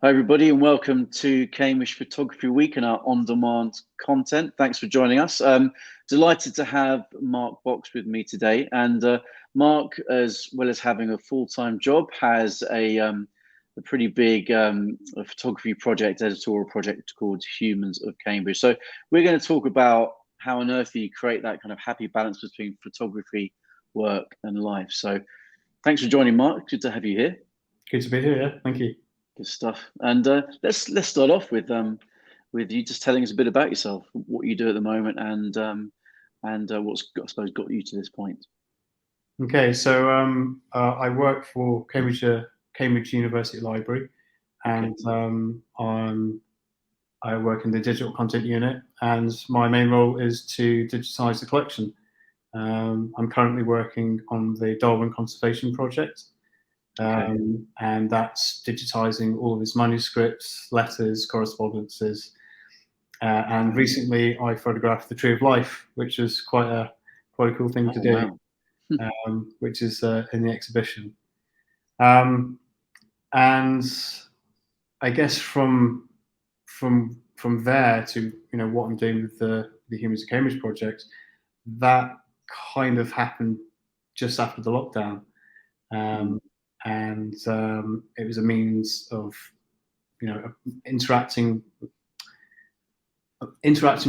Hi, everybody, and welcome to Cambridge Photography Week and our on-demand content. Thanks for joining us. Delighted to have Mark Box with me today. And Mark, as well as having a full-time job, has a pretty big photography project, editorial project called Humans of Cambridge. So we're going to talk about how on earth you create that kind of happy balance between photography, work, and life. So thanks for joining, Mark. Good to have you here. Good to be here. Yeah, thank you. Good stuff. And let's start off with you just telling us a bit about yourself, what you do at the moment, and what's I suppose got you to this point. Okay, so I work for Cambridge University Library, and I work in the digital content unit, and my main role is to digitise the collection. I'm currently working on the Darwin Conservation Project. And that's digitising all of his manuscripts, letters, correspondences. And recently I photographed the Tree of Life, which is quite a cool thing to do, wow. Which is in the exhibition. And I guess from there to what I'm doing with the Humans of Cambridge project, that kind of happened just after the lockdown. And it was a means of interacting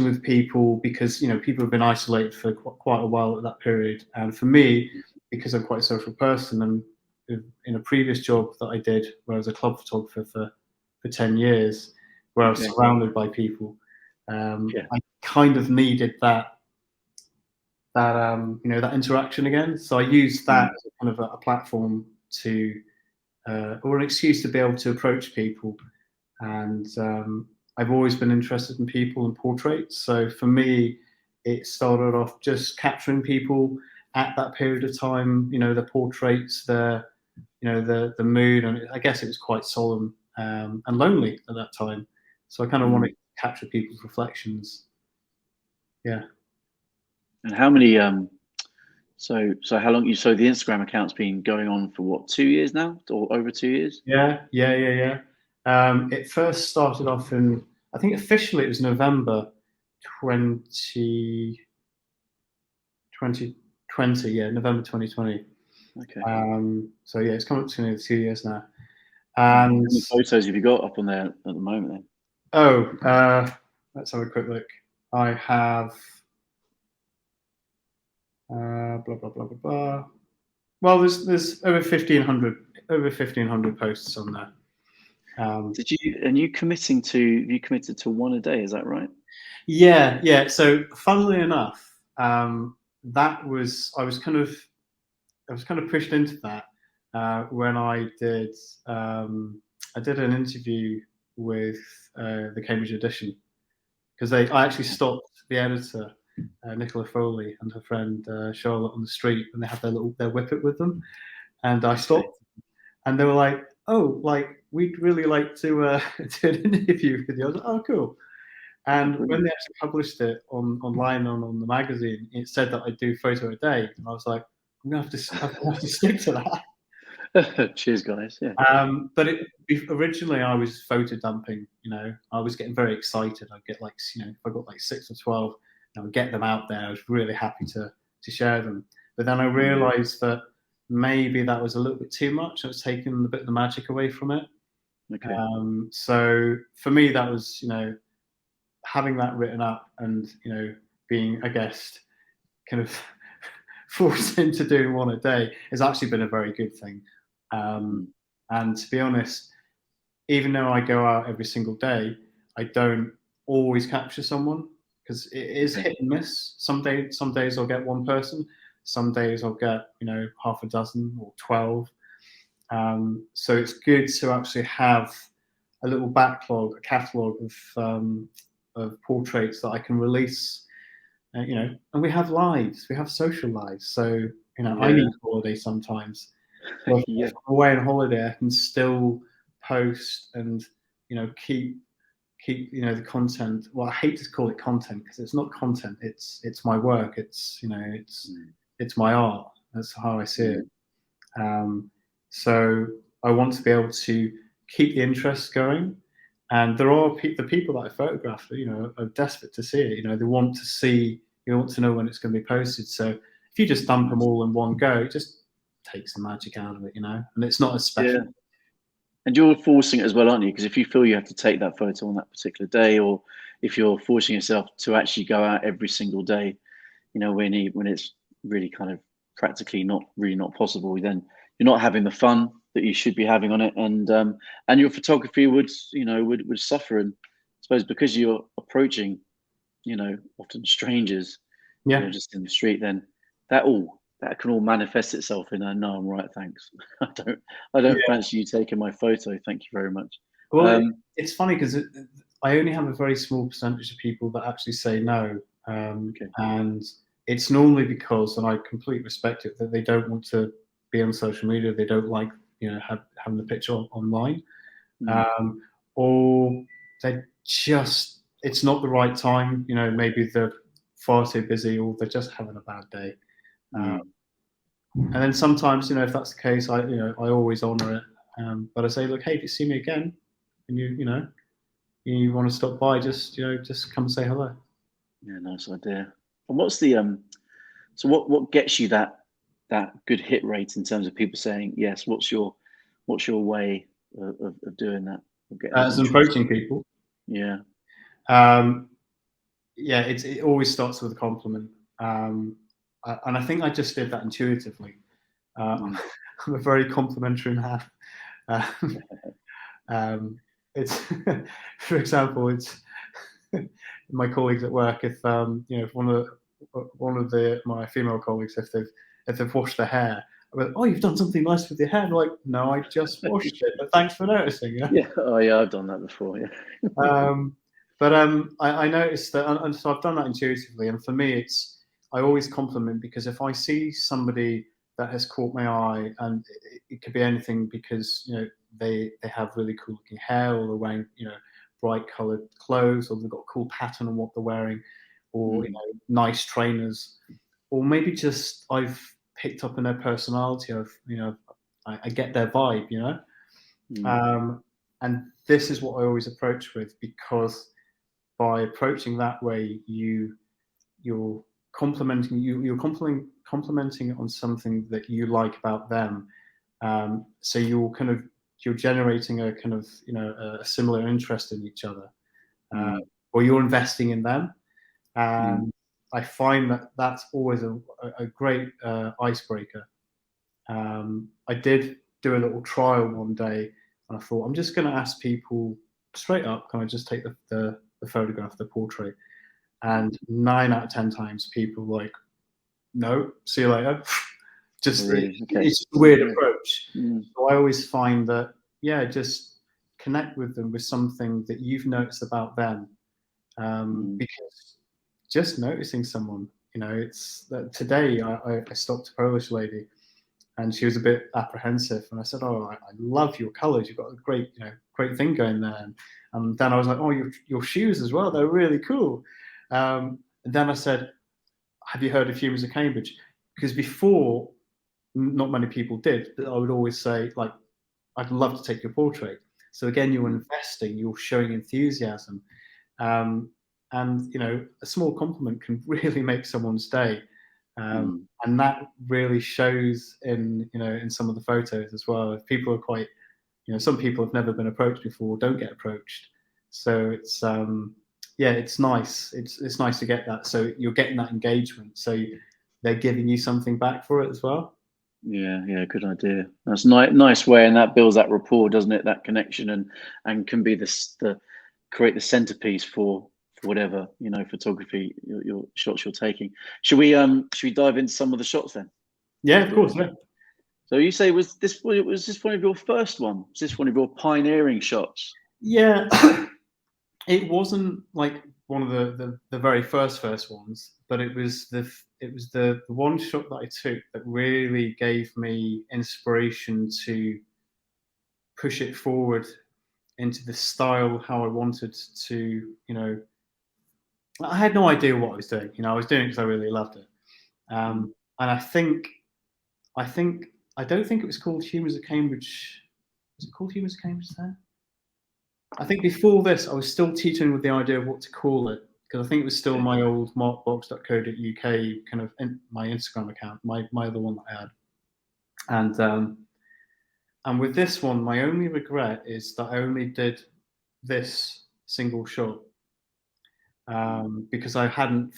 with people, because people have been isolated for quite a while at that period. And for me, because I'm quite a social person, and in a previous job that I did where I was a club photographer for 10 years, where I was surrounded by people, I kind of needed that interaction again. So I used that as kind of a platform to or an excuse to be able to approach people. And I've always been interested in people and portraits. So for me, it started off just capturing people at that period of time, the portraits, the mood. And I guess it was quite solemn and lonely at that time. So I kind of wanted to capture people's reflections. Yeah. And how many, so how long so the Instagram account's been going on for what, 2 years now, or over 2 years? Yeah. It first started off in, I think officially it was November 2020. Yeah, November 2020. So yeah, it's come up to nearly 2 years now. And how many photos have you got up on there at the moment then? Oh, let's have a quick look. I have blah blah blah blah blah. Well, there's over 1,500 posts on there. You committed to one a day, is that right? Yeah. So funnily enough, I was kind of pushed into that when I did an interview with the Cambridge edition, because I actually stopped the editor, Nicola Foley, and her friend Charlotte on the street, and they had their whippet with them, and I stopped, and they were like, "Oh, like we'd really like to do an interview with you." I was like, "Oh, cool." And when they actually published it online on the magazine, it said that I do photo a day, and I was like, "I'm gonna have to stick to that." Cheers, guys. Yeah. But originally I was photo dumping. I was getting very excited. I'd get if I got 6 or 12, I would get them out there. I was really happy to share them. But then I realised that maybe that was a little bit too much. I was taking a bit of the magic away from it. So for me, that was having that written up and being, I guess, kind of forced into doing one a day has actually been a very good thing. And to be honest, even though I go out every single day, I don't always capture someone, because it is hit and miss. Some days I'll get one person, some days I'll get half a dozen or 12. So it's good to actually have a little backlog, a catalogue of portraits that I can release. And we have lives, we have social lives. So I need holiday sometimes. Well, if I'm away on holiday, I can still post and keep the content. Well, I hate to call it content, because it's not content. It's my work. It's it's my art. That's how I see it. So I want to be able to keep the interest going. And there are the people that I photographed, are desperate to see it. They want to see, you want to know when it's going to be posted. So if you just dump them all in one go, it just takes the magic out of it, and it's not as special. Yeah. And you're forcing it as well, aren't you? Because if you feel you have to take that photo on that particular day, or if you're forcing yourself to actually go out every single day, when it's really kind of practically not possible, then you're not having the fun that you should be having on it, and your photography would suffer. And I suppose because you're approaching, often strangers, Yeah. just in the street, then that can all manifest itself in a no, I'm right, thanks. I don't Yeah. fancy you taking my photo. Thank you very much. Well, it's funny because I only have a very small percentage of people that actually say no. Okay. And it's normally because, and I completely respect it, that they don't want to be on social media. They don't like, having the picture online. Mm. Or they just, it's not the right time. Maybe they're far too busy, or they're just having a bad day. Mm. And then sometimes, if that's the case, I always honour it. But I say, look, hey, if you see me again, and you want to stop by, just come say hello. Yeah, nice idea. And what's the so what gets you that good hit rate in terms of people saying yes? What's your way of doing that? Of getting that As in interest? approaching people, Yeah. um, yeah, it always starts with a compliment, and I think I just did that intuitively. Mm. I'm a very complimentary man. Um, it's, for example, it's my colleagues at work. If one of my female colleagues, if they've washed their hair, I'm like, oh, you've done something nice with your hair. They're like, no, I just washed it, but thanks for noticing. Yeah. Yeah. Oh, yeah. I've done that before. Yeah. Um, but I noticed that, and so I've done that intuitively. And for me, I always compliment, because if I see somebody that has caught my eye, and it could be anything, because they have really cool looking hair, or they're wearing bright coloured clothes, or they've got a cool pattern on what they're wearing, or Mm. nice trainers, or maybe just I've picked up in their personality. I get their vibe. Mm. Um, and this is what I always approach with, because by approaching that way, you're complimenting on something that you like about them. So you're generating a kind of a similar interest in each other, uh, Mm. or you're investing in them. Mm. And I find that that's always a great icebreaker. I did do a little trial one day, and I thought, I'm just going to ask people straight up, can I just take the photograph, the portrait? And 9 out of 10 times, people were like, no, see you later. Oh, Just really? Okay. it's a weird Yeah. approach. Mm. So I always find that, yeah, just connect with them with something that you've noticed about them, Mm. because just noticing someone, it's that today I stopped a Polish lady, and she was a bit apprehensive. And I said, "Oh, I love your colours. You've got a great thing going there." And then I was like, "Oh, your shoes as well. They're really cool." And then I said, "Have you heard of Humans of Cambridge?" Because before, not many people did, but I would always say, like, "I'd love to take your portrait." So again, you're Mm. investing, you're showing enthusiasm, um, and a small compliment can really make someone's day. Mm. And that really shows in some of the photos as well. If people are quite, some people have never been approached before, don't get approached. So yeah, it's nice. It's nice to get that. So you're getting that engagement. So they're giving you something back for it as well. Yeah, yeah, good idea. That's nice way, and that builds that rapport, doesn't it? That connection, and can be the create the centerpiece for whatever photography your shots you're taking. Should we dive into some of the shots then? Yeah, of course. Yeah. So you say was this one of your first one? Was this one of your pioneering shots? Yeah. It wasn't like one of the very first ones, but it was the one shot that I took that really gave me inspiration to push it forward into the style how I wanted to. I had no idea what I was doing. I was doing it because I really loved it. Mm. And I think I don't think it was called Humans of Cambridge Was it called Humans of Cambridge there? I think before this, I was still teetering with the idea of what to call it, because I think it was still my old markbox.co.uk kind of my Instagram account, my other one that I had. And with this one, my only regret is that I only did this single shot, because I hadn't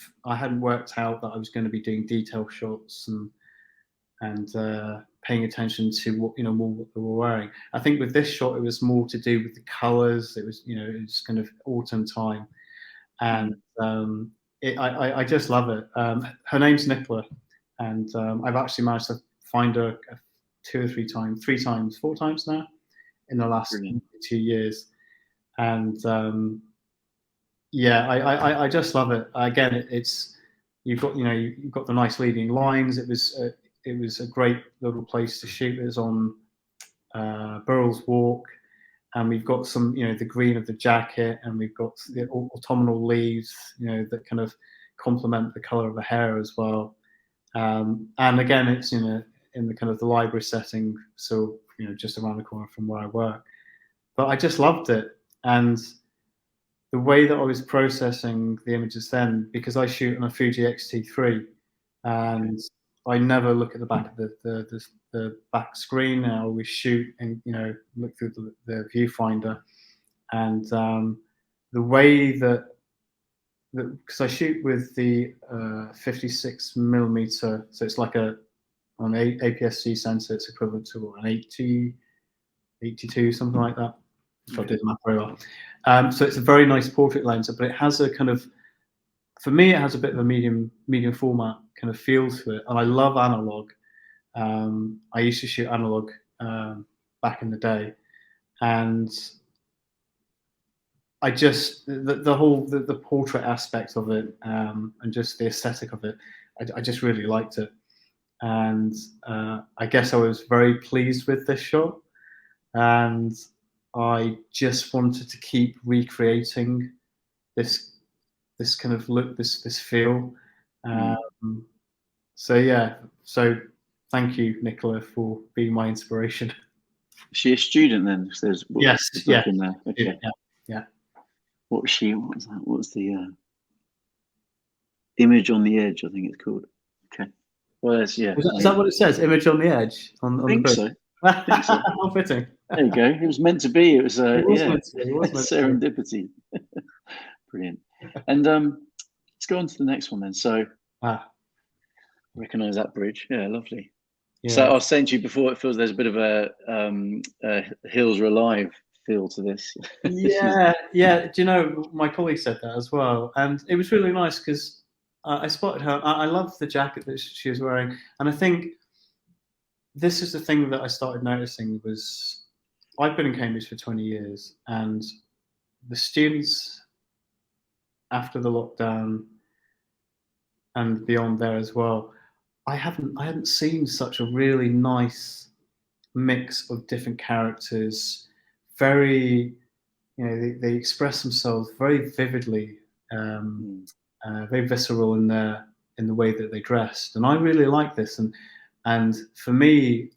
worked out that I was going to be doing detail shots and paying attention to what more what they were wearing. I think with this shot, it was more to do with the colours. It was it was kind of autumn time, and I just love it. Her name's Nicola, and I've actually managed to find her 2 or 3 times, 3 times, 4 times now in the last 2 years, and yeah, I just love it. Again, it's you've got you've got the nice leading lines. It was a great little place to shoot. It was on Burrell's Walk, and we've got some the green of the jacket, and we've got the autumnal leaves that kind of complement the color of the hair as well. And again, it's in the kind of the library setting, so just around the corner from where I work. But I just loved it, and the way that I was processing the images then, because I shoot on a Fuji X-T3, and I never look at the back of the back screen. I always shoot and look through the viewfinder, and the way that because I shoot with the 56mm, so it's like on APS-C sensor, it's equivalent to an 82, something like that. If I did the math very well. So it's a very nice portrait lens, but it has a kind of, for me, it has a bit of a medium format kind of feel to it, and I love analog. I used to shoot analog back in the day, and I just the whole portrait aspect of it, and just the aesthetic of it, I just really liked it, and I guess I was very pleased with this shot, and I just wanted to keep recreating this kind of look, this feel. So yeah, so thank you, Nicola, for being my inspiration. Is she a student then? There's yes, yeah, in there. Okay. Yeah. What was she? What was that? What was the image on the edge? I think it's called. Okay. Well, is that what it says? Image on the edge on I think the book. so. I think so. How fitting. There you go. It was meant to be. It was meant to be. It was serendipity. Brilliant. And let's go on to the next one then. So recognise that bridge. Yeah, lovely. Yeah. So I was saying to you before, it feels there's a bit of a Hills Are Alive feel to this. Yeah. Do you know, my colleague said that as well, and it was really nice because I spotted her. I loved the jacket that she was wearing, and I think this is the thing that I started noticing was I've been in Cambridge for 20 years, and the students after the lockdown and beyond there as well, I hadn't seen such a really nice mix of different characters. Very, they express themselves very vividly, very visceral in the way that they dressed, and I really like this. And for me,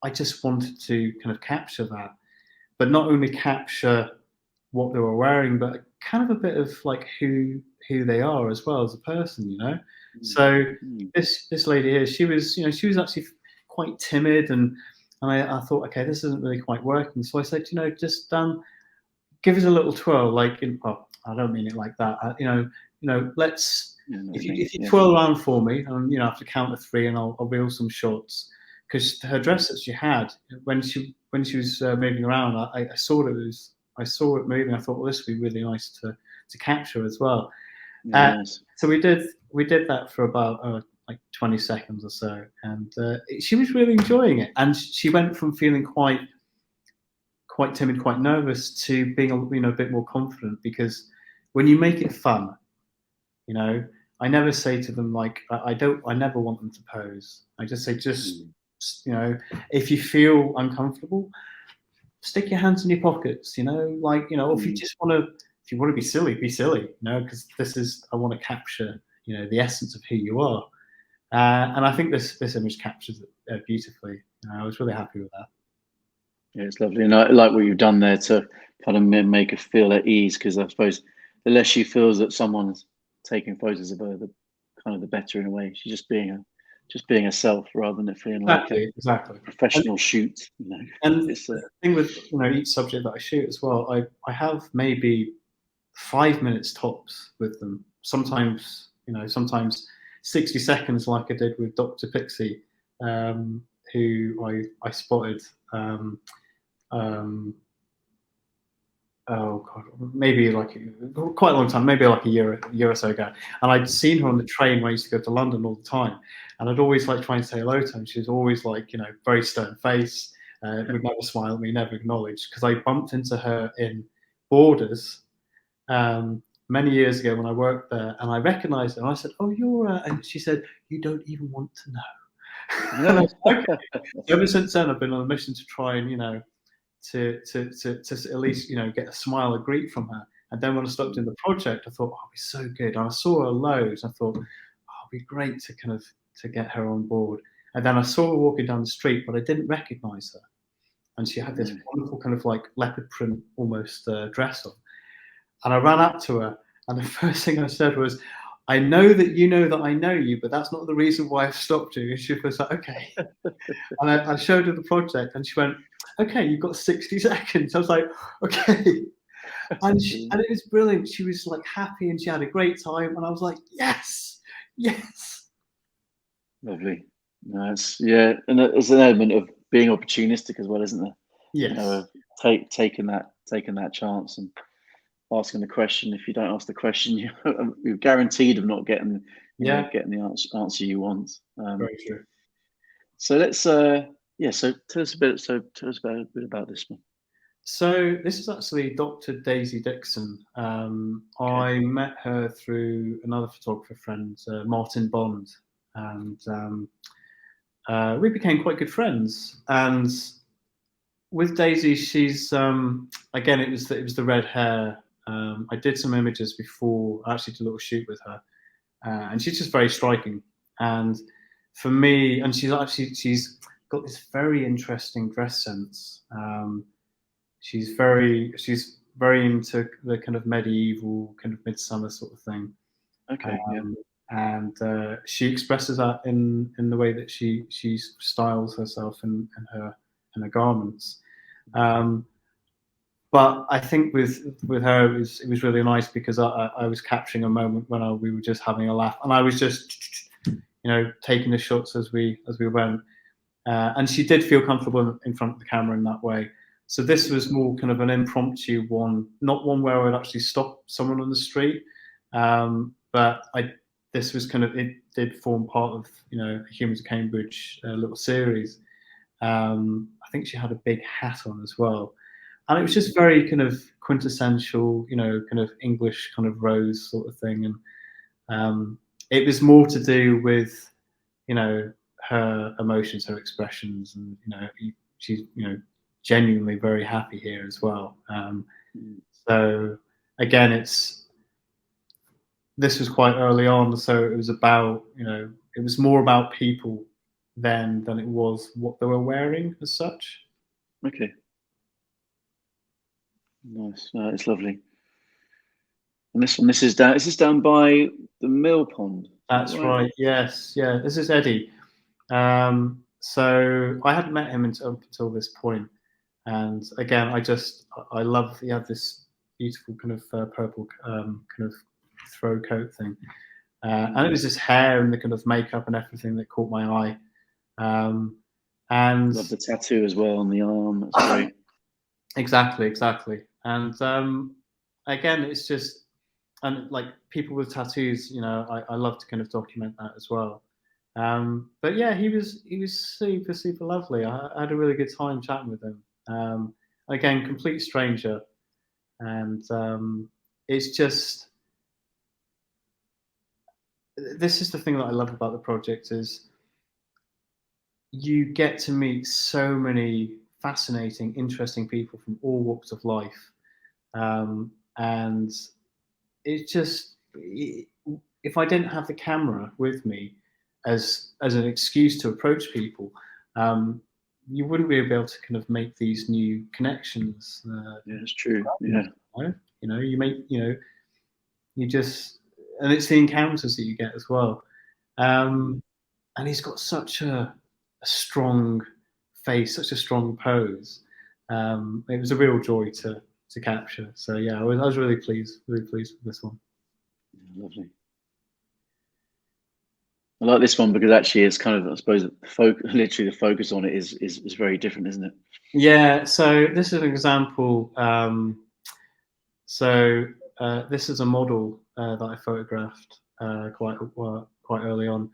I just wanted to kind of capture that, but not only capture what they were wearing, but kind of a bit of like who they are as well as a person, So this lady here, she was actually quite timid, and I thought, okay, this isn't really quite working. So I said, just give us a little twirl, like well, I don't mean it like that, let's. If you twirl around for me, and after count of 3, and I'll reel some shots, because her dress that she had when she was moving around, I saw it moving. I thought, well, this would be really nice to capture as well. Nice. So we did that for about like 20 seconds or so, and she was really enjoying it. And she went from feeling quite timid, quite nervous, to being a bit more confident, because when you make it fun, I never say to them like I never want them to pose. I just say if you feel uncomfortable, stick your hands in your pockets, if you just want to be silly, because I want to capture the essence of who you are, and I think this image captures it beautifully. I was really happy with that. Yeah, it's lovely, and I like what you've done there to kind of make her feel at ease. Because I suppose the less she feels that someone's taking photos of her, the kind of the better in a way. She's just being herself rather than it feeling like a Exactly. And professional shoot. and It's the thing with each subject that I shoot as well, I have maybe 5 minutes tops with them. Sometimes sometimes 60 seconds, like I did with Dr. Pixie, who I spotted. Um, oh god, maybe like quite a long time, maybe like a year or so ago. And I'd seen her on the train when I used to go to London all the time, and I'd always like try and say hello to her. And she was always like, very stern face, would never smile at me, never acknowledge. Because I bumped into her in Borders many years ago when I worked there, and I recognised her. And I said, "Oh, you're," and she said, "You don't even want to know." And I was like, okay. So ever since then, I've been on a mission to try and to at least get a smile, a greet from her. And then when I stopped in the project, I thought, oh, it'd be so good. And I saw her loads. I thought, oh, it'd be great to to get her on board. And then I saw her walking down the street, but I didn't recognise her. And she had this wonderful kind of like leopard print almost dress on. And I ran up to her, and the first thing I said was, I know that I know you, but that's not the reason why I've stopped you. And she was like, okay. And I showed her the project, and she went, okay, you've got 60 seconds. I was like, okay. And it was brilliant. She was like happy, and she had a great time. And I was like, yes, yes. Lovely. Nice. Yeah, and there's an element of being opportunistic as well, isn't there? Yes. Taking that chance and asking the question. If you don't ask the question, you're guaranteed of not getting Yeah, getting the answer you want. very true. So let's yeah. So tell us a bit. So tell us about a bit about this one. So this is actually Dr. Daisy Dixon. Okay. I met her through another photographer friend, Martin Bond, and we became quite good friends. And with Daisy, she's again, it was the red hair. I did some images before. I actually did a little shoot with her, and she's just very striking. And for me, and she's got this very interesting dress sense. She's very into the kind of medieval, kind of midsummer sort of thing, Okay. Yeah. um, and she expresses that in the way that she styles herself in her garments. Um, but I think with her, it was really nice because I was capturing a moment when we were just having a laugh, and I was just taking the shots as we went. And she did feel comfortable in front of the camera in that way. So this was more kind of an impromptu one, not one where I would actually stop someone on the street. But this was kind of, it did form part of Humans of Cambridge little series. I think she had a big hat on as well, and it was just very kind of quintessential, kind of English kind of rose sort of thing. And it was more to do with her emotions, her expressions, and she's genuinely very happy here as well. Mm. So again, this was quite early on, so it was about it was more about people then than it was what they were wearing as such. Okay. Nice. No, it's lovely. And this is down. Is this down by the mill pond? Is that That's right? right. Yes. Yeah. This is Eddie. So I hadn't met him until this point, and again, I love he had this beautiful kind of purple kind of throw coat thing, and it was his hair and the kind of makeup and everything that caught my eye. And Love the tattoo as well on the arm. That's great. exactly. And again, it's just and like people with tattoos, I love to kind of document that as well. But yeah, he was super lovely. I had a really good time chatting with him. Again, complete stranger, and it's just this is the thing that I love about the project is you get to meet so many fascinating, interesting people from all walks of life, and it's just if I didn't have the camera with me as an excuse to approach people, you wouldn't really be able to kind of make these new connections. Yeah, it's true. Yeah. You know, you make, you know, you just, and it's the encounters that you get as well. And he's got such a strong face, such a strong pose. It was a real joy to capture. So yeah, I was really pleased with this one. Yeah, lovely. I like this one because actually it's kind of, I suppose, literally the focus on it is very different, isn't it? Yeah. So this is an example. This is a model that I photographed quite early on,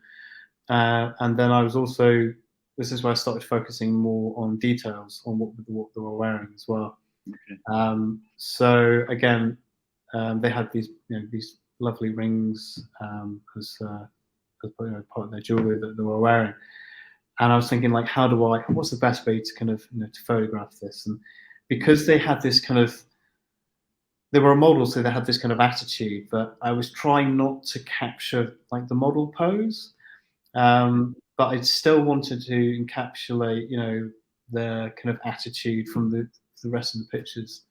and then I was also. This is where I started focusing more on details on what they were wearing as well. Okay. So again, they had these these lovely rings as part of their jewelry that they were wearing, and I was thinking like, what's the best way to kind of to photograph this? And because they had this kind of they were a model, so they had this kind of attitude, but I was trying not to capture like the model pose, but I still wanted to encapsulate, their kind of attitude from the rest of the pictures.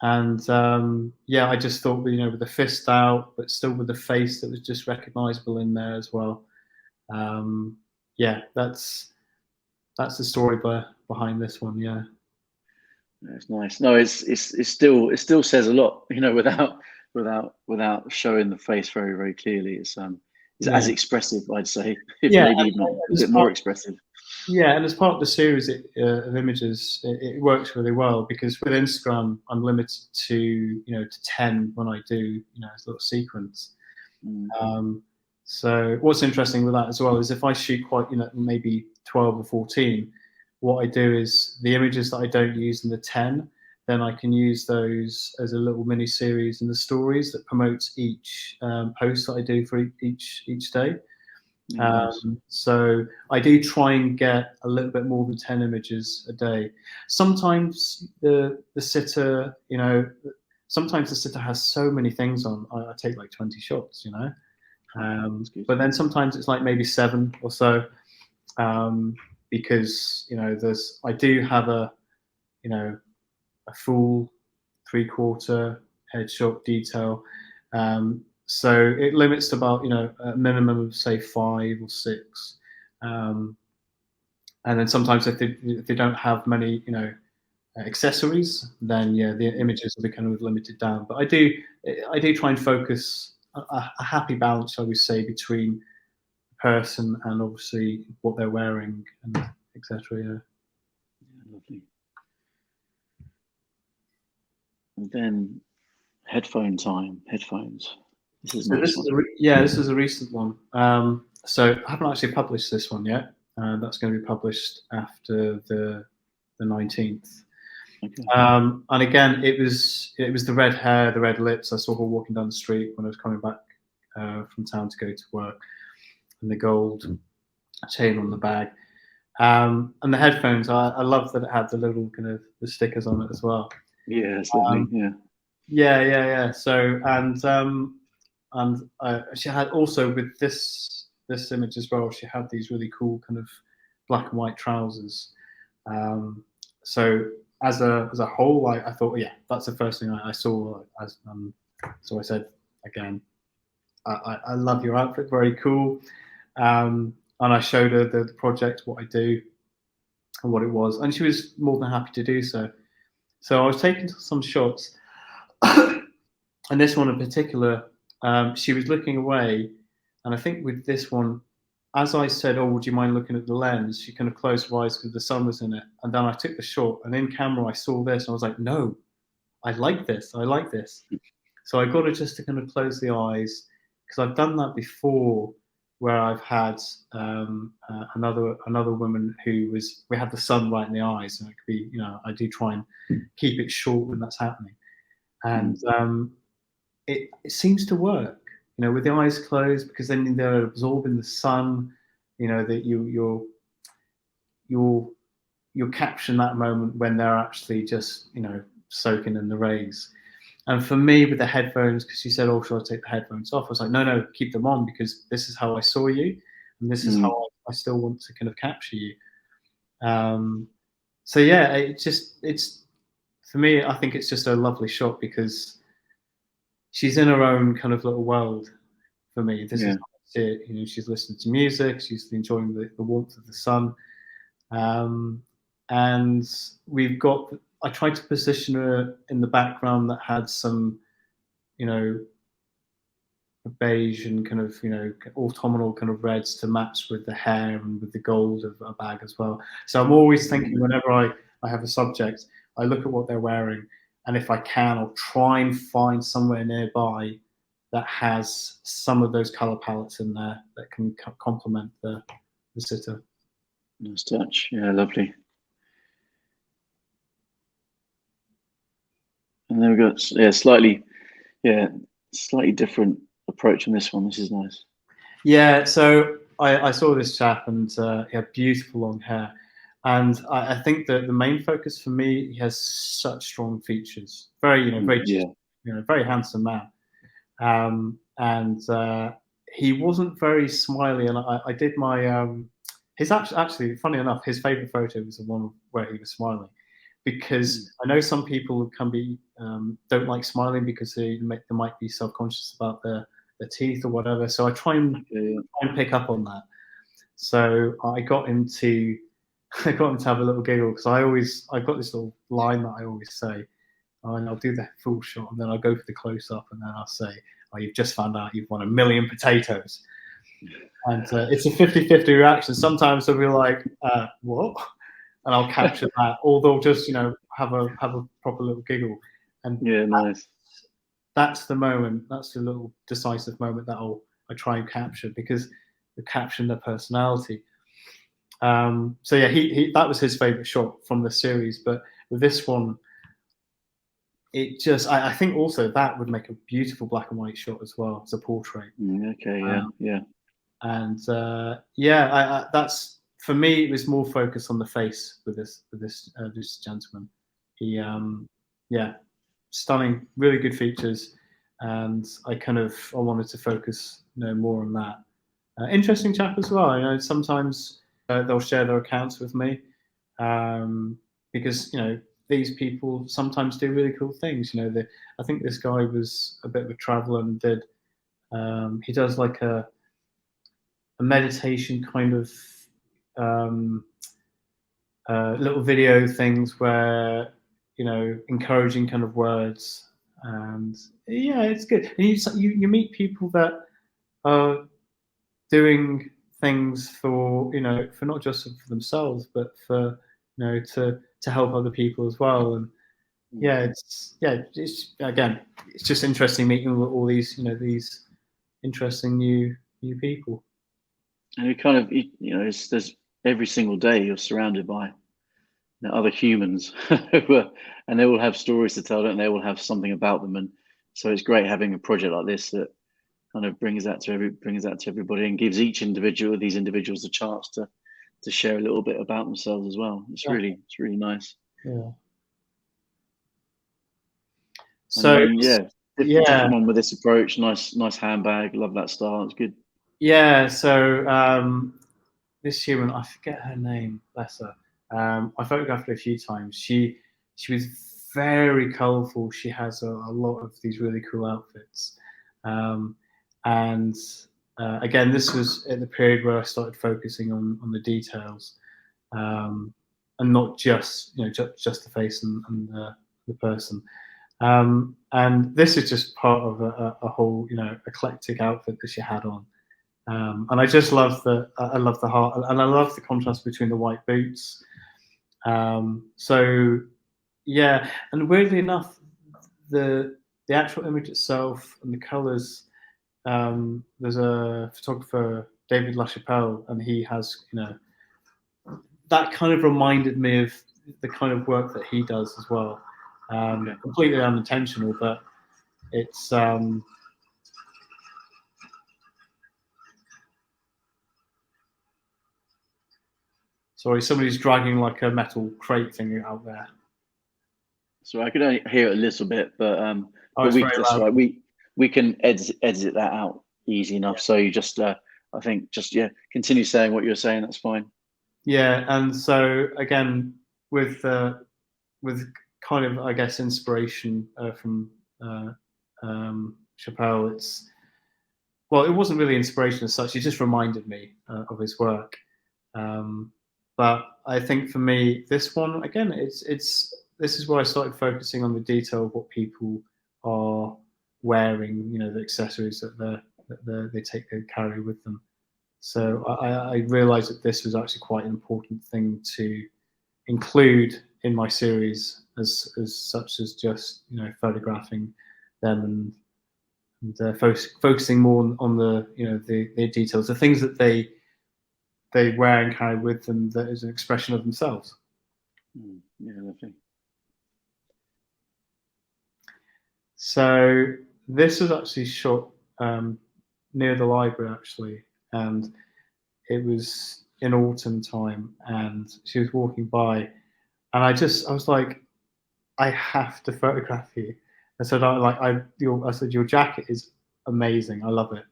And I just thought, with the fist out, but still with the face that was just recognisable in there as well. That's the story behind this one. Yeah. That's nice. No, it still says a lot, without showing the face very, very clearly. It's as expressive, I'd say, if maybe even a bit more expressive. Yeah, and as part of the series of images, it works really well because with Instagram, I'm limited to 10 when I do a little sequence. So what's interesting with that as well is if I shoot quite maybe 12 or 14, what I do is the images that I don't use in the 10, then I can use those as a little mini series in the stories that promotes each post that I do for each day. Nice. So I do try and get a little bit more than 10 images a day. Sometimes the sitter, sometimes the sitter has so many things on. I take like 20 shots, but then sometimes it's like maybe 7 or so, because I do have a full 3/4 headshot detail. So it limits to about a minimum of say 5 or 6, and then sometimes if they don't have many accessories, then the images will be kind of limited down. But I do try and focus a happy balance, shall we say, between the person and obviously what they're wearing and etc. Yeah, lovely. And then headphone time. Headphones. This is nice. This is a recent one. So I haven't actually published this one yet. That's going to be published after the 19th. Okay. And again, it was the red hair, the red lips. I saw her walking down the street when I was coming back from town to go to work, and the gold chain on the bag. And the headphones, I love that it had the little kind of the stickers on it as well. Yeah, it's lovely. Yeah. So and she had also with this image as well. She had these really cool kind of black and white trousers. So as a whole, I thought, that's the first thing I saw. So I said again, I love your outfit, very cool. And I showed her the project, what I do, and what it was, and she was more than happy to do so. So I was taking some shots, and this one in particular, she was looking away, and I think with this one, as I said, "Oh, would you mind looking at the lens?" She kind of closed her eyes because the sun was in it, and then I took the shot, and in camera I saw this, and I was like, "No, I like this. I like this." So I got her just to kind of close the eyes because I've done that before, where I've had another woman who we had the sun right in the eyes, and it could be, I do try and keep it short when that's happening, and it seems to work, with the eyes closed, because then they're absorbing the sun, that you're capturing that moment when they're actually just soaking in the rays. And for me, with the headphones, because she said, "Oh, should I take the headphones off?" I was like, no, keep them on, because this is how I saw you, and this is how I still want to kind of capture you. So yeah, it's for me. I think it's just a lovely shot because she's in her own kind of little world. For me, this is Yeah. it. You know, she's listening to music. She's enjoying the warmth of the sun. And we've got. I tried to position her in the background that had some, you know, beige and kind of, you know, autumnal kind of reds to match with the hair and with the gold of a bag as well. So I'm always thinking whenever I have a subject, I look at what they're wearing, and if I can, I'll try and find somewhere nearby that has some of those color palettes in there that can complement the sitter. Nice touch. Yeah, lovely. And then we've got slightly different approach on this one. This is nice. Yeah, so I saw this chap and he had beautiful long hair. And I think that the main focus for me, he has such strong features. Very, you know, very, Yeah. you know, very handsome man. And he wasn't very smiley. And I did my, his actually, funny enough, his favorite photo was the one where he was smiling. Because I know some people can be, don't like smiling because they might be self-conscious about their teeth or whatever. So I try and pick up on that. So I got him to have a little giggle because I've got this little line that I always say, and I'll do the full shot and then I'll go for the close up and then I'll say, "Oh, you've just found out you've won 1,000,000 potatoes." And it's a 50-50 reaction. Sometimes they'll be like, "What?" And I'll capture that, or they'll just, you know, have a proper little giggle. And Yeah, nice. That's the moment. That's the little decisive moment that I try and capture because you're capturing their personality. So yeah, he that was his favorite shot from the series. But with this one, it just I think also that would make a beautiful black and white shot as well as a portrait. Okay. Yeah. Yeah. And yeah, that's for me. It was more focused on the face with this gentleman. He yeah, stunning, really good features, and I wanted to focus, you know, more on that. Interesting chap as well. You know, sometimes they'll share their accounts with me because, you know, these people sometimes do really cool things. You know, I think this guy was a bit of a traveler and did he does like a meditation kind of um, little video things where, you know, encouraging kind of words, and yeah, it's good. And you meet people that are doing things for, you know, for not just for themselves but for, you know, to help other people as well. And yeah, it's again, it's just interesting meeting all these, you know, these interesting new people. And you know, there's every single day you're surrounded by, you know, other humans, and they all have stories to tell, and they all have something about them. And so it's great having a project like this that kind of brings that to everybody and gives these individuals a chance to share a little bit about themselves as well. It's really nice. Yeah. And So yeah, yeah, different one with this approach. Nice handbag. Love that style. It's good. yeah. So this human, I forget her name, bless her. I photographed her a few times. She was very colourful. She has a lot of these really cool outfits, and again, this was at the period where I started focusing on the details, and not just, you know, just the face and the person. And this is just part of a whole, you know, eclectic outfit that she had on. And I just love I love the heart, and I love the contrast between the white boots. So yeah, and weirdly enough, the actual image itself and the colours. There's a photographer, David LaChapelle, and he has, you know, that kind of reminded me of the kind of work that he does as well. Okay. Completely unintentional, but it's sorry, somebody's dragging like a metal crate thing out there. So I could only hear it a little bit, but It's very that's loud. right. We can edit that out easy enough. So you just I think just continue saying what you're saying. That's fine. Yeah, and so again, with kind of, I guess, inspiration from Chappelle, it wasn't really inspiration as such. It just reminded me of his work. Um, but I think for me, this one again, this is where I started focusing on the detail of what people are wearing. You know, the accessories they carry with them. So I realised that this was actually quite an important thing to include in my series, as such as just photographing them and focusing more on the the details, the things that they wear and carry with them that is an expression of themselves. Yeah, lovely. So this was actually shot near the library actually, and it was in autumn time, and she was walking by, and I was like, I have to photograph you. I said, I said, your jacket is amazing. I love it.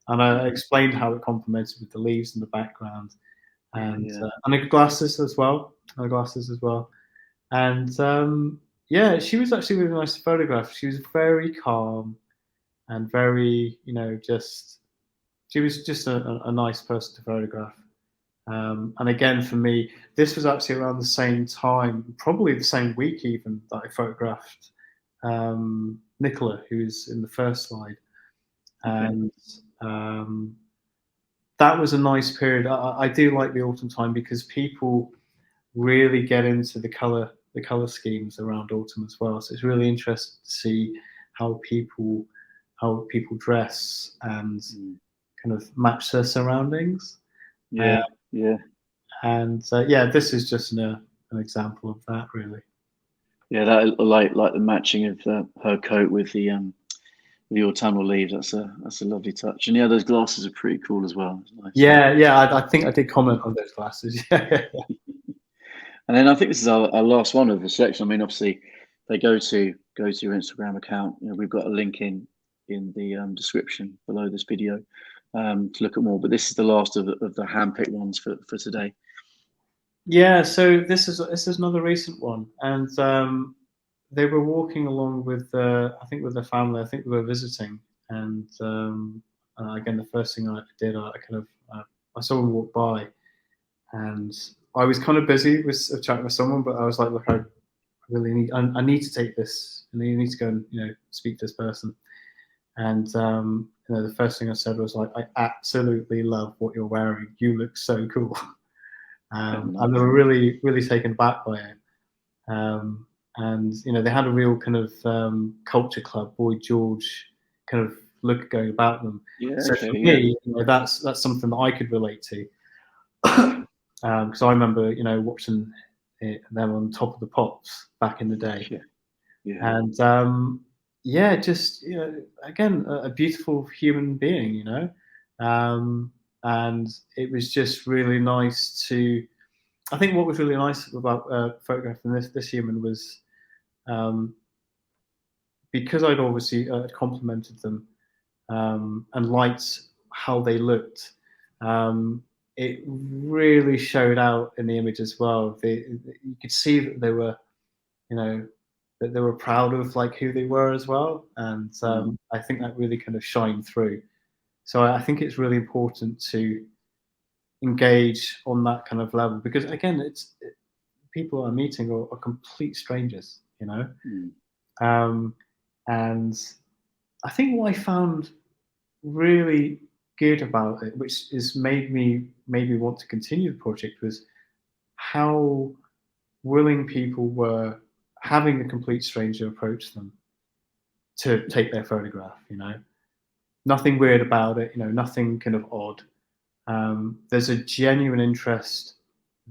And I explained how it complemented with the leaves in the background, and and the glasses as well. And yeah, she was actually really nice to photograph. She was very calm and very, just she was just a nice person to photograph. And again, for me, this was actually around the same time, probably the same week even, that I photographed Nicola, who's in the first slide. And that was a nice period. I do like the autumn time because people really get into the color schemes around autumn as well. So it's really interesting to see how people dress and kind of match their surroundings. Yeah, yeah. And yeah, this is just an example of that, really. Yeah, that like the matching of her coat with the autumnal leaves. That's a lovely touch. And yeah, those glasses are pretty cool as well. It's nice. Yeah. I think I did comment on those glasses. Yeah. And then I think this is our last one of the selection. I mean, obviously, they go to your Instagram account. You know, we've got a link in the description below this video to look at more. But this is the last of the handpicked ones for today. Yeah. So this is another recent one, and they were walking along with I think with their family. I think they were visiting, and again, the first thing I did, I kind of I saw them walk by, and I was kind of busy with chatting with someone, but I was like, look, I really I need to take this, and you need to go and speak to this person. And the first thing I said was like, I absolutely love what you're wearing. You look so cool. And they were really, really taken aback by it. And they had a real kind of culture club, Boy George kind of look going about them. Yeah. So Okay. for me, that's something that I could relate to. Because I remember, watching them on Top of the Pops back in the day. Yeah. And yeah, just again, a beautiful human being, and it was just really nice to. I think what was really nice about photographing this human was because I'd obviously complimented them and liked how they looked. It really showed out in the image as well. You could see that they were, that they were proud of like who they were as well, and I think that really kind of shined through. So I think it's really important to engage on that kind of level because again, people I'm meeting are complete strangers, and I think what I found really good about it, which has made me want to continue the project, was how willing people were having a complete stranger approach them to take their photograph. Nothing weird about it. Nothing kind of odd. There's a genuine interest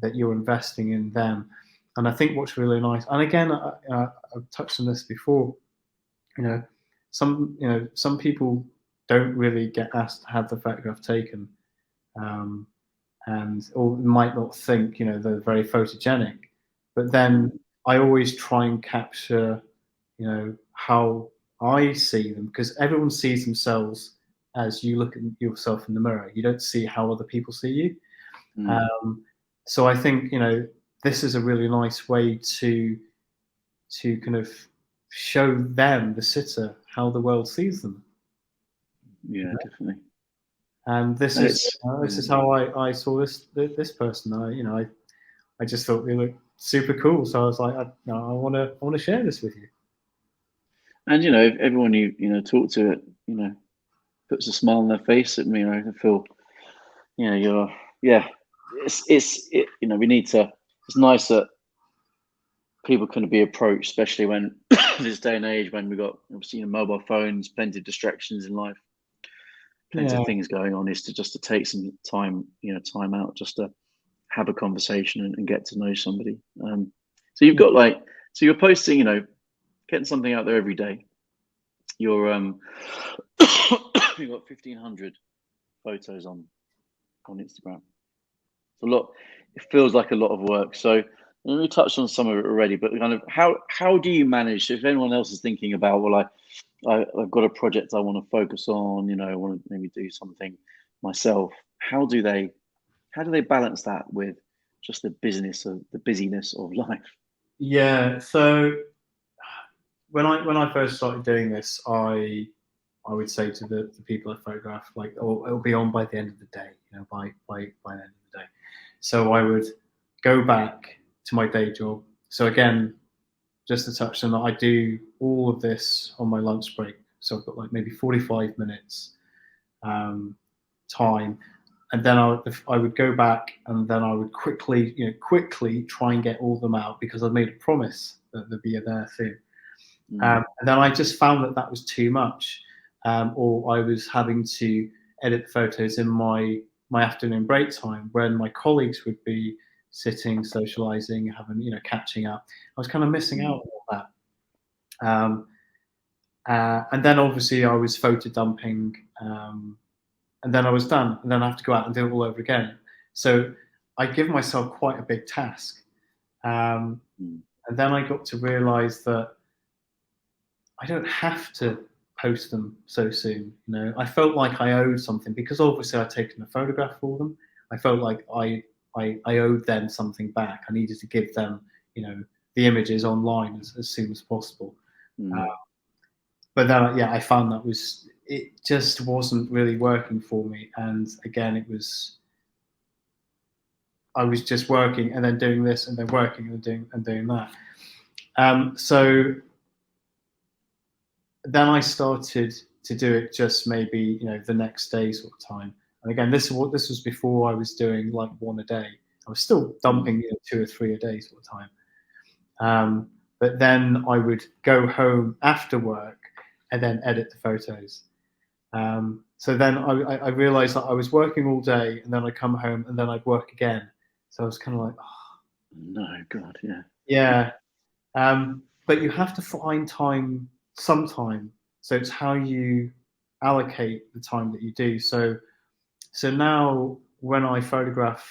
that you're investing in them, and I think what's really nice. And again, I've touched on this before. Some people don't really get asked to have the photograph taken, and or might not think they're very photogenic. But then I always try and capture how I see them, because everyone sees themselves as you look at yourself in the mirror. You don't see how other people see you. So I think, this is a really nice way to kind of show them, the sitter, how the world sees them. Yeah, definitely. And And it's this is how I saw this person. I just thought they looked super cool, so I was like, I want to share this with you. and everyone you talk to, it puts a smile on their face at me. I feel you're yeah. We need to. It's nice that people can be approached, especially when this day and age when we've got obviously mobile phones, plenty of distractions in life, plenty Yeah, of things going on. Is to just to take some time, time out, just to have a conversation and get to know somebody. So you've yeah, got so you're posting, getting something out there every day. You're you've got 1,500 photos on Instagram. It's a lot. It feels like a lot of work. So we touched on some of it already, but kind of how do you manage? If anyone else is thinking about, well, I've got a project I want to focus on, I want to maybe do something myself. How do they balance that with just the busyness of life? yeah. So when I first started doing this, I would say to the people I photograph, like, oh, it'll be on by the end of the day, by the end of the day. So I would go back to my day job. So again, just to touch on that, I do all of this on my lunch break. So I've got like maybe 45 minutes um, time, and then I would go back, and then I would quickly try and get all of them out because I'd made a promise that they'd be there soon. Mm, And then I just found that was too much, or I was having to edit the photos in my afternoon break time when my colleagues would be sitting, socializing, having catching up. I was kind of missing out mm, on all that. And then obviously I was photo dumping, and then I was done, and then I have to go out and do it all over again. So I give myself quite a big task, um, mm, and then I got to realise that I don't have to post them so soon. I felt like I owed something because obviously I'd taken a photograph for them. I felt like I owed them something back. I needed to give them, the images online as soon as possible. mm. But then, yeah, I found it just wasn't really working for me. And again, I was just working and then doing this and then working and doing that. So then I started to do it just maybe the next day sort of time. And again, this was before I was doing like one a day. I was still Mm. dumping two or three a day sort of time. But then I would go home after work and then edit the photos. So then I realized that I was working all day and then I'd come home and then I'd work again. So I was kind of like, oh, No, God, yeah. yeah. But you have to find time sometime. So it's how you allocate the time that you do. So now when I photograph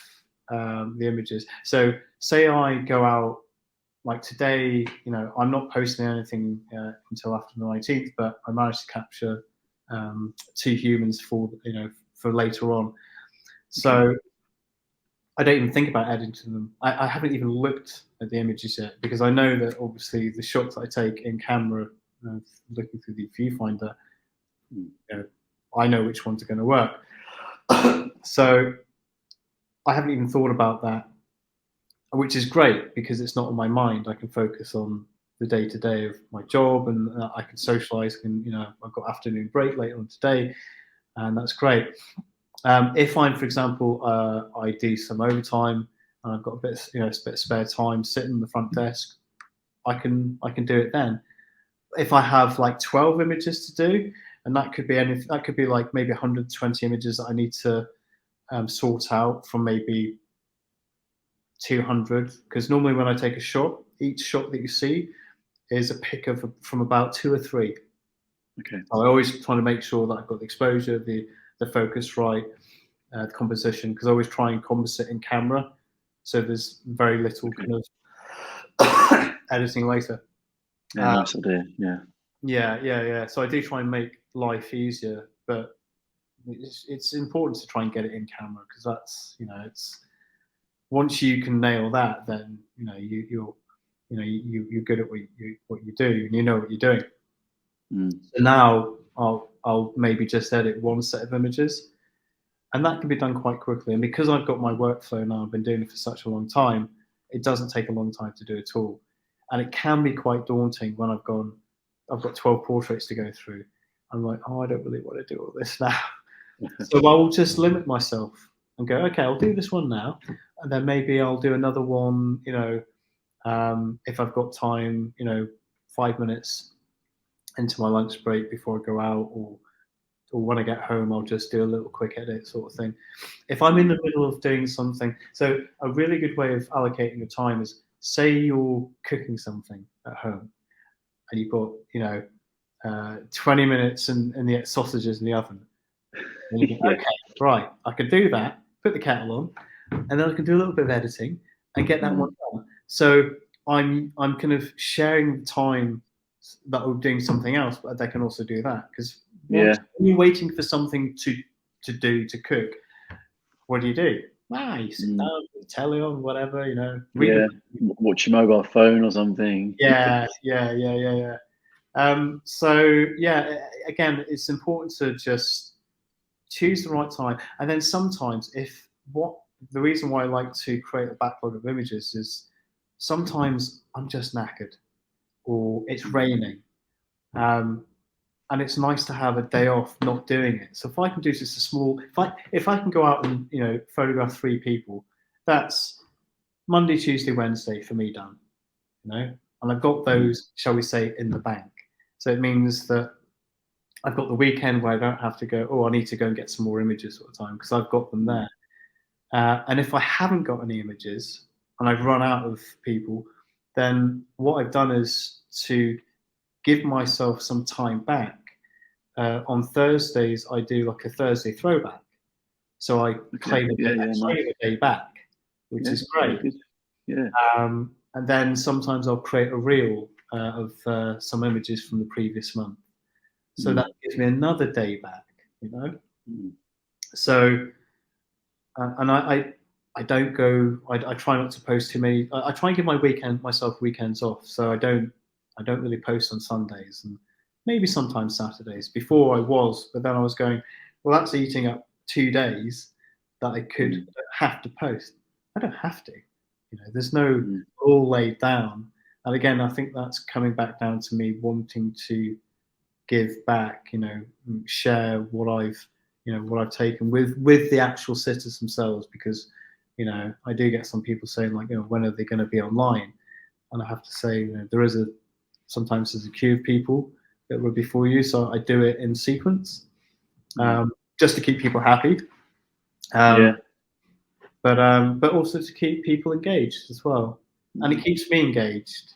the images, so say I go out like today, I'm not posting anything until after the 19th, but I managed to capture two humans for later on. Okay. So I don't even think about editing them. I haven't even looked at the images yet because I know that obviously the shots that I take in camera, looking through the viewfinder, Mm. I know which ones are going to work. So I haven't even thought about that, which is great because it's not on my mind. I can focus on the day to day of my job, and I can socialize. And I've got afternoon break later on today, and that's great. If I'm, for example, I do some overtime and I've got a bit of spare time sitting on the front desk, I can do it then. If I have like 12 images to do, and that could be like maybe 120 images that I need to sort out from maybe 200. Because normally when I take a shot, each shot that you see is a pick from about two or three. Okay. I always try to make sure that I've got the exposure, the focus right, the composition, because I always try and composite in camera, so there's very little Okay. kind of editing later. Yeah, Uh, nice idea. Yeah. yeah. So I do try and make life easier, but it's important to try and get it in camera because that's it's once you can nail that, then you're good at what you do, and you know what you're doing. So now I'll maybe just edit one set of images, and that can be done quite quickly. And because I've got my workflow now, I've been doing it for such a long time, it doesn't take a long time to do at all. And it can be quite daunting when I've got 12 portraits to go through. I'm like, oh, I don't really want to do all this now. So I will just limit myself and go, okay, I'll do this one now, and then maybe I'll do another one, if I've got time, 5 minutes into my lunch break before I go out, or when I get home, I'll just do a little quick edit sort of thing. If I'm in the middle of doing something, so a really good way of allocating your time is, say you're cooking something at home and you've got, 20 minutes and the sausages in the oven. And you think, okay, right, I can do that, put the kettle on, and then I can do a little bit of editing and get that one done. So I'm kind of sharing the time that I'm doing something else, but they can also do that. Because when you're waiting for something to cook, what do? You sit down, put the telly on, whatever, watch your mobile phone or something. Yeah. So again, it's important to just choose the right time. And then sometimes the reason why I like to create a backlog of images is sometimes I'm just knackered, or it's raining. And it's nice to have a day off not doing it. So if I can do just a small, if I can go out and photograph 3 people, that's Monday, Tuesday, Wednesday for me done. And I've got those, shall we say, in the bank. So it means that I've got the weekend where I don't have to go, oh, I need to go and get some more images all the time, because I've got them there. And if I haven't got any images and I've run out of people, then what I've done is to give myself some time back. On Thursdays, I do like a Thursday throwback. So I claim a day back, which is great. Yeah. And then sometimes I'll create a reel of some images from the previous month. So that gives me another day back, So, and I don't go. I try not to post too many. I try and give myself weekends off. So I don't really post on Sundays, and maybe sometimes Saturdays. Before I was, but then I was going, well, that's eating up 2 days that I could have to post. I don't have to. There's no all laid down. And again, I think that's coming back down to me wanting to give back, share what I've taken with the actual sitters themselves, because, I do get some people saying, like, when are they going to be online? And I have to say, sometimes there's a queue of people that were before you, so I do it in sequence, just to keep people happy. But also to keep people engaged as well, and it keeps me engaged,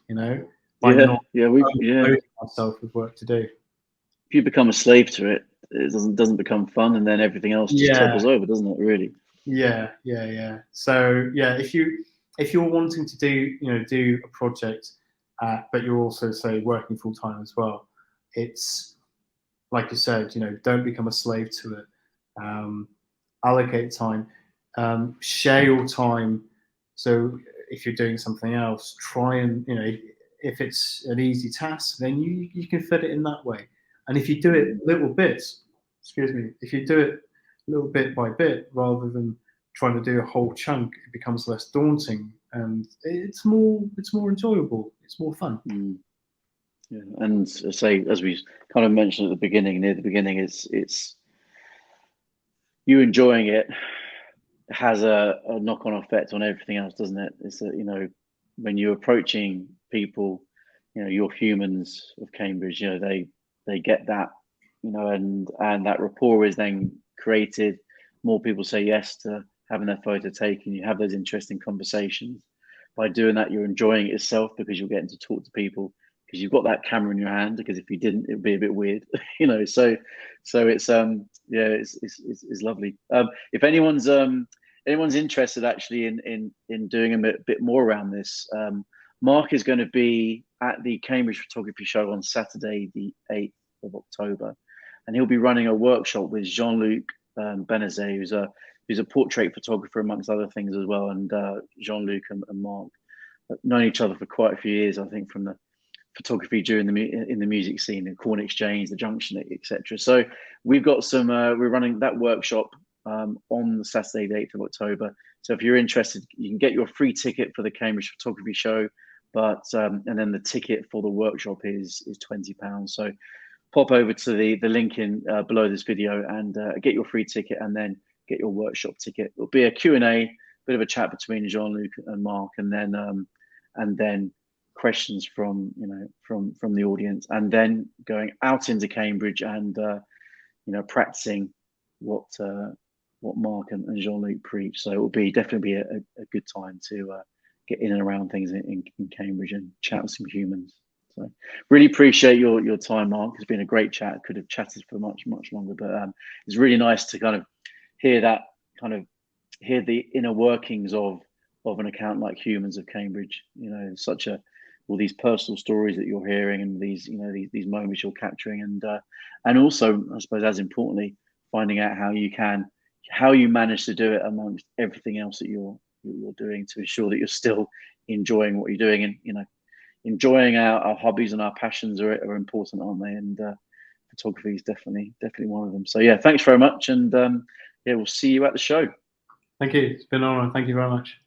by not loading myself with work to do. If you become a slave to it, it doesn't become fun, and then everything else just topples over, doesn't it? Really. Yeah. So if you're wanting to do a project, but you're also, say, working full time as well, it's like you said, don't become a slave to it. Allocate time. Share your time. So if you're doing something else, try and, if it's an easy task, then you can fit it in that way. And if you do it little bits, if you do it little bit by bit rather than trying to do a whole chunk, it becomes less daunting, and it's more enjoyable. It's more fun. Yeah, and say, as we kind of mentioned near the beginning, it's you enjoying it has a knock-on effect on everything else, doesn't it? It's when you're approaching people, your humans of Cambridge, they get that, and that rapport is then created. More people say yes to having their photo taken. You have those interesting conversations. By doing that, you're enjoying it yourself, because you're getting to talk to people, because you've got that camera in your hand. Because if you didn't, it'd be a bit weird, So it's it's lovely. If anyone's interested actually in doing a bit more around this, Mark is going to be at the Cambridge Photography Show on Saturday, the 8th of October, and he'll be running a workshop with Jean-Luc Benazet, who's a who's a portrait photographer amongst other things as well, and Jean-Luc and Mark have known each other for quite a few years, I think, from the photography during in the music scene, the Corn Exchange, the Junction, etc. So we've got some. We're running that workshop on the Saturday, the 8th of October. So if you're interested, you can get your free ticket for the Cambridge Photography Show, but and then the ticket for the workshop is £20. So pop over to the link in below this video and get your free ticket, and then get your workshop ticket. It'll be a Q&A, bit of a chat between Jean-Luc and Mark, and then questions from the audience, and then going out into Cambridge and practicing what Mark and Jean-Luc preach. So it will definitely be a good time to get in and around things in Cambridge and chat with some humans. So really appreciate your time, Mark. It's been a great chat. Could have chatted for much longer, but it's really nice to kind of hear the inner workings of an account like Humans of Cambridge. All these personal stories that you're hearing, and these moments you're capturing, and also, I suppose, as importantly, finding out how you manage to do it amongst everything else that you're doing, to ensure that you're still enjoying what you're doing. And enjoying our hobbies and our passions are important, aren't they? And photography is definitely one of them. So yeah, thanks very much, and we'll see you at the show. Thank you. It's been an honor. Thank you very much.